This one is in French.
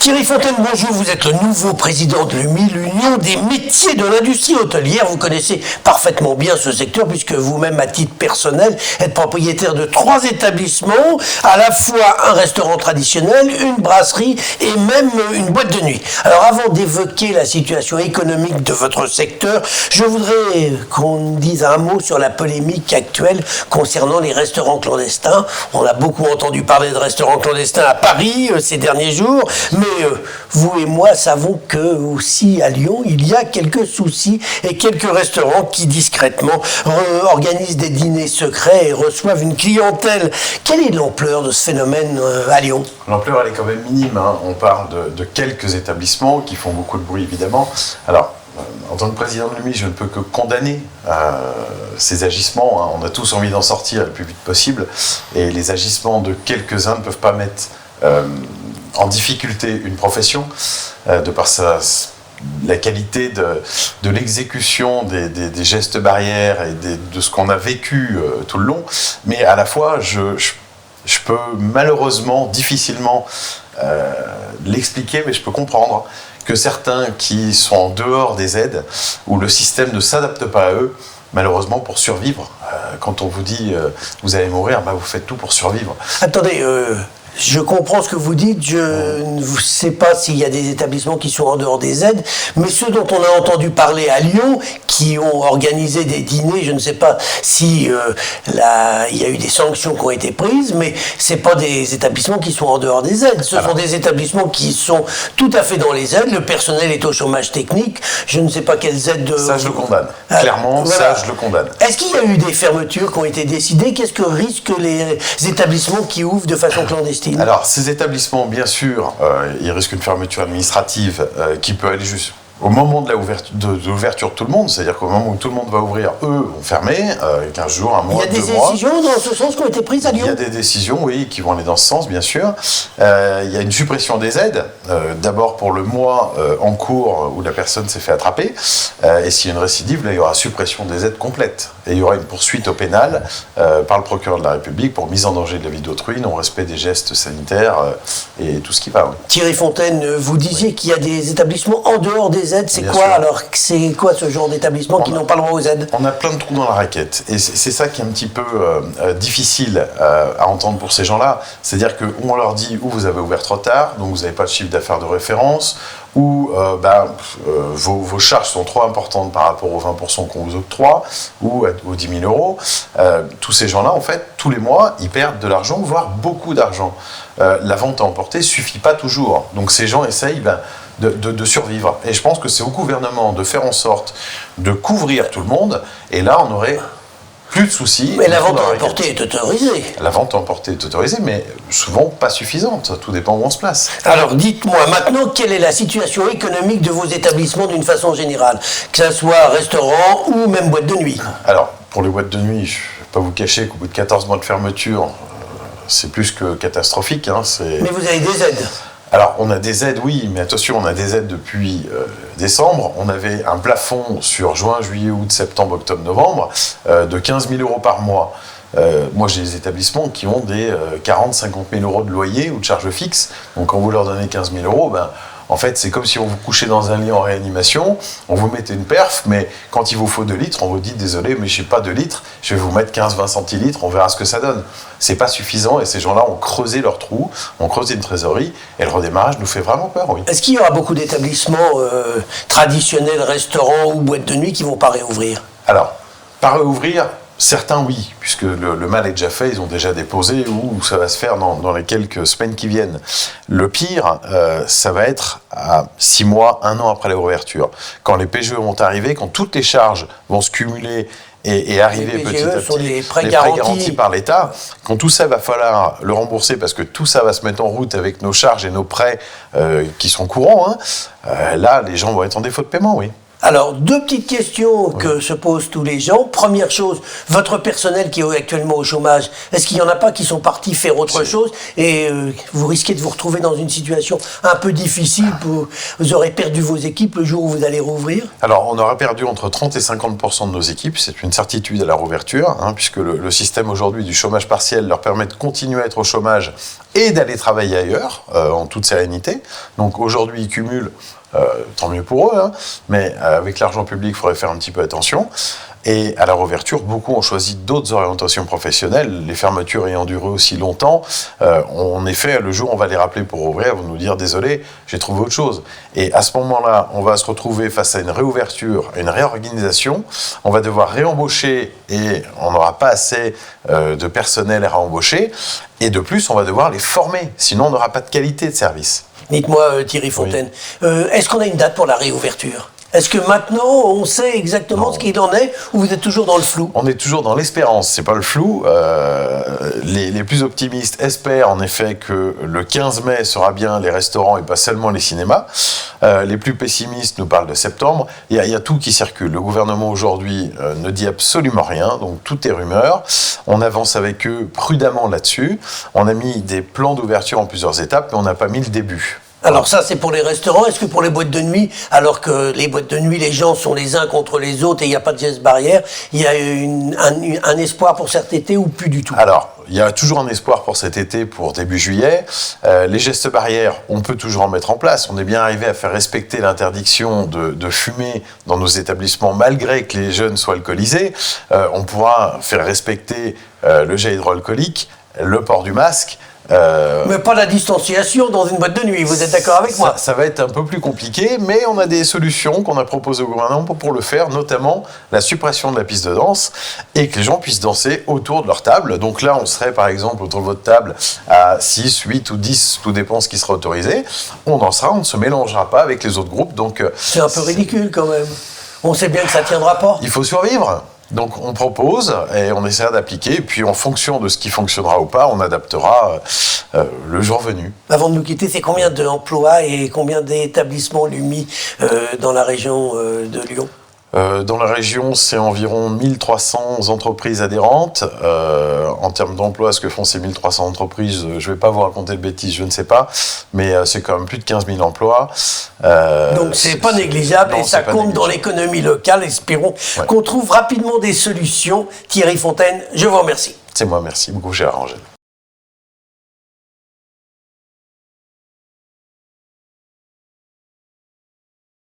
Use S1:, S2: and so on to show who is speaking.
S1: Thierry Fontaine, bonjour, vous êtes le nouveau président de l'UMI, l'Union des métiers de l'industrie hôtelière. Vous connaissez parfaitement bien ce secteur puisque vous-même, à titre personnel, êtes propriétaire de 3 établissements, à la fois un restaurant traditionnel, une brasserie et même une boîte de nuit. Alors avant d'évoquer la situation économique de votre secteur, je voudrais qu'on dise un mot sur la polémique actuelle concernant les restaurants clandestins. On a beaucoup entendu parler de restaurants clandestins à Paris ces derniers jours, mais vous et moi savons que aussi à Lyon, il y a quelques soucis et quelques restaurants qui discrètement organisent des dîners secrets et reçoivent une clientèle. Quelle est l'ampleur de ce phénomène à Lyon ?
S2: L'ampleur, elle est quand même minime, hein. On parle de quelques établissements qui font beaucoup de bruit, évidemment. Alors, en tant que président de l'UMI, je ne peux que condamner ces agissements, hein. On a tous envie d'en sortir le plus vite possible. Et les agissements de quelques-uns ne peuvent pas mettre en difficulté une profession, de par la qualité de l'exécution des gestes barrières et de ce qu'on a vécu tout le long. Mais à la fois, je peux malheureusement, difficilement l'expliquer, mais je peux comprendre que certains qui sont en dehors des aides, où le système ne s'adapte pas à eux, malheureusement pour survivre, quand on vous dit vous allez mourir, vous faites tout pour survivre.
S1: Attendez, je comprends ce que vous dites, je ne sais pas s'il y a des établissements qui sont en dehors des aides, mais ceux dont on a entendu parler à Lyon, qui ont organisé des dîners, je ne sais pas si il y a eu des sanctions qui ont été prises, mais ce pas des établissements qui sont en dehors des aides, ce sont des établissements qui sont tout à fait dans les aides, le personnel est au chômage technique, je ne sais pas quelles aides...
S2: Ça, je le condamne, clairement, voilà. Ça, je le condamne.
S1: Est-ce qu'il y a eu des fermetures qui ont été décidées ? Qu'est-ce que risquent les établissements qui ouvrent de façon clandestine ?
S2: Alors, ces établissements, bien sûr, ils risquent une fermeture administrative qui peut aller juste au moment de l'ouverture de tout le monde, c'est-à-dire qu'au moment où tout le monde va ouvrir, eux vont fermer, 15 jours, un mois, 2 mois.
S1: Il y a des décisions dans ce sens qui ont été prises à Lyon ?
S2: Il y a des décisions, oui, qui vont aller dans ce sens, bien sûr. Il y a une suppression des aides, d'abord pour le mois en cours où la personne s'est fait attraper, et s'il y a une récidive, là, il y aura suppression des aides complète. Et il y aura une poursuite au pénal par le procureur de la République pour mise en danger de la vie d'autrui, non-respect des gestes sanitaires et tout ce qui va. Oui.
S1: Thierry Fontaine, vous disiez qu'il y a des établissements en dehors des aides. C'est quoi alors ? C'est quoi ce genre d'établissement qui n'ont pas le droit aux aides ?
S2: On a plein de trous dans la raquette. Et c'est ça qui est un petit peu difficile à entendre pour ces gens-là. C'est-à-dire qu'on leur dit ou vous avez ouvert trop tard, donc vous n'avez pas de chiffre d'affaires de référence, ou vos charges sont trop importantes par rapport aux 20% qu'on vous octroie, ou aux 10 000 euros. Tous ces gens-là, en fait, tous les mois, ils perdent de l'argent, voire beaucoup d'argent. La vente à emporter ne suffit pas toujours. Donc ces gens essayent de survivre. Et je pense que c'est au gouvernement de faire en sorte de couvrir tout le monde, et là, on aurait plus de soucis.
S1: Mais la vente à emporter est autorisée.
S2: La vente à emporter est autorisée, mais souvent pas suffisante. Tout dépend où on se place.
S1: Alors, dites-moi maintenant, quelle est la situation économique de vos établissements d'une façon générale ? Que ce soit restaurant ou même boîte de nuit.
S2: Alors, pour les boîtes de nuit, je ne vais pas vous cacher qu'au bout de 14 mois de fermeture, c'est plus que catastrophique. Hein,
S1: Mais vous avez des aides ?
S2: Alors, on a des aides, oui, mais attention, on a des aides depuis décembre. On avait un plafond sur juin, juillet, août, septembre, octobre, novembre de 15 000 euros par mois. Moi, j'ai des établissements qui ont des 40 50 000 euros de loyer ou de charges fixes. Donc, quand vous leur donnez 15 000 euros, en fait, c'est comme si on vous couchait dans un lit en réanimation, on vous mettait une perf, mais quand il vous faut 2 litres, on vous dit « Désolé, mais je n'ai pas 2 litres, je vais vous mettre 15-20 centilitres, on verra ce que ça donne ». C'est pas suffisant, et ces gens-là ont creusé leur trou, ont creusé une trésorerie, et le redémarrage nous fait vraiment peur, oui.
S1: Est-ce qu'il y aura beaucoup d'établissements traditionnels, restaurants ou boîtes de nuit qui ne vont pas réouvrir ?
S2: Alors, pas réouvrir, certains oui, puisque le mal est déjà fait, ils ont déjà déposé, ou ça va se faire dans les quelques semaines qui viennent. Le pire, ça va être à 6 mois, 1 an après la réouverture. Quand les PGE vont arriver, quand toutes les charges vont se cumuler et arriver petit à petit,
S1: les prêts garantis
S2: par l'État, quand tout ça va falloir le rembourser, parce que tout ça va se mettre en route avec nos charges et nos prêts qui sont courants, là, les gens vont être en défaut de paiement, oui.
S1: Alors, deux petites questions que se posent tous les gens. Première chose, votre personnel qui est actuellement au chômage, est-ce qu'il n'y en a pas qui sont partis faire autre chose et vous risquez de vous retrouver dans une situation un peu difficile, vous aurez perdu vos équipes le jour où vous allez rouvrir?
S2: Alors, on aura perdu entre 30 et 50% de nos équipes, c'est une certitude à la rouverture, puisque le système aujourd'hui du chômage partiel leur permet de continuer à être au chômage et d'aller travailler ailleurs, en toute sérénité. Donc aujourd'hui, ils cumulent, tant mieux pour eux, mais avec l'argent public, il faudrait faire un petit peu attention. Et à la rouverture, beaucoup ont choisi d'autres orientations professionnelles, les fermetures ayant duré aussi longtemps. En effet, le jour où on va les rappeler pour ouvrir, vont nous dire « désolé, j'ai trouvé autre chose ». Et à ce moment-là, on va se retrouver face à une réouverture, à une réorganisation. On va devoir réembaucher et on n'aura pas assez de personnel à réembaucher. Et de plus, on va devoir les former, sinon on n'aura pas de qualité de service.
S1: Dites-moi, Thierry Fontaine, est-ce qu'on a une date pour la réouverture? Est-ce que maintenant, on sait exactement ce qu'il en est, ou vous êtes toujours dans le flou?
S2: On est toujours dans l'espérance, c'est pas le flou. Les plus optimistes espèrent en effet que le 15 mai sera bien les restaurants et pas seulement les cinémas. Les plus pessimistes nous parlent de septembre. Il y a tout qui circule. Le gouvernement aujourd'hui ne dit absolument rien, donc tout est rumeur. On avance avec eux prudemment là-dessus. On a mis des plans d'ouverture en plusieurs étapes, mais on n'a pas mis le début.
S1: Alors ça, c'est pour les restaurants. Est-ce que pour les boîtes de nuit, alors que les boîtes de nuit, les gens sont les uns contre les autres et il n'y a pas de gestes barrières, il y a un espoir pour cet été ou plus du tout?
S2: Alors, il y a toujours un espoir pour cet été, pour début juillet. Les gestes barrières, on peut toujours en mettre en place. On est bien arrivé à faire respecter l'interdiction de fumer dans nos établissements, malgré que les jeunes soient alcoolisés. On pourra faire respecter le gel hydroalcoolique, le port du masque.
S1: Mais pas la distanciation dans une boîte de nuit, vous êtes d'accord avec moi?
S2: Ça va être un peu plus compliqué, mais on a des solutions qu'on a proposées au gouvernement pour le faire, notamment la suppression de la piste de danse et que les gens puissent danser autour de leur table. Donc là, on serait par exemple autour de votre table à 6, 8 ou 10, tout dépend ce qui sera autorisé. On dansera, on ne se mélangera pas avec les autres groupes. Donc
S1: c'est un peu ridicule quand même. On sait bien que ça ne tiendra pas.
S2: Il faut survivre. Donc on propose et on essaiera d'appliquer, et puis en fonction de ce qui fonctionnera ou pas, on adaptera le jour venu.
S1: Avant de nous quitter, c'est combien d'emplois et combien d'établissements LUMI dans la région de Lyon?
S2: Dans la région, c'est environ 1300 entreprises adhérentes. En termes d'emploi, ce que font ces 1300 entreprises, je ne vais pas vous raconter de bêtises, je ne sais pas, mais c'est quand même plus de 15 000 emplois.
S1: Donc c'est pas négligeable et ça compte dans l'économie locale. Espérons qu'on trouve rapidement des solutions. Thierry Fontaine, je vous remercie.
S2: C'est moi, merci beaucoup, cher Angèle.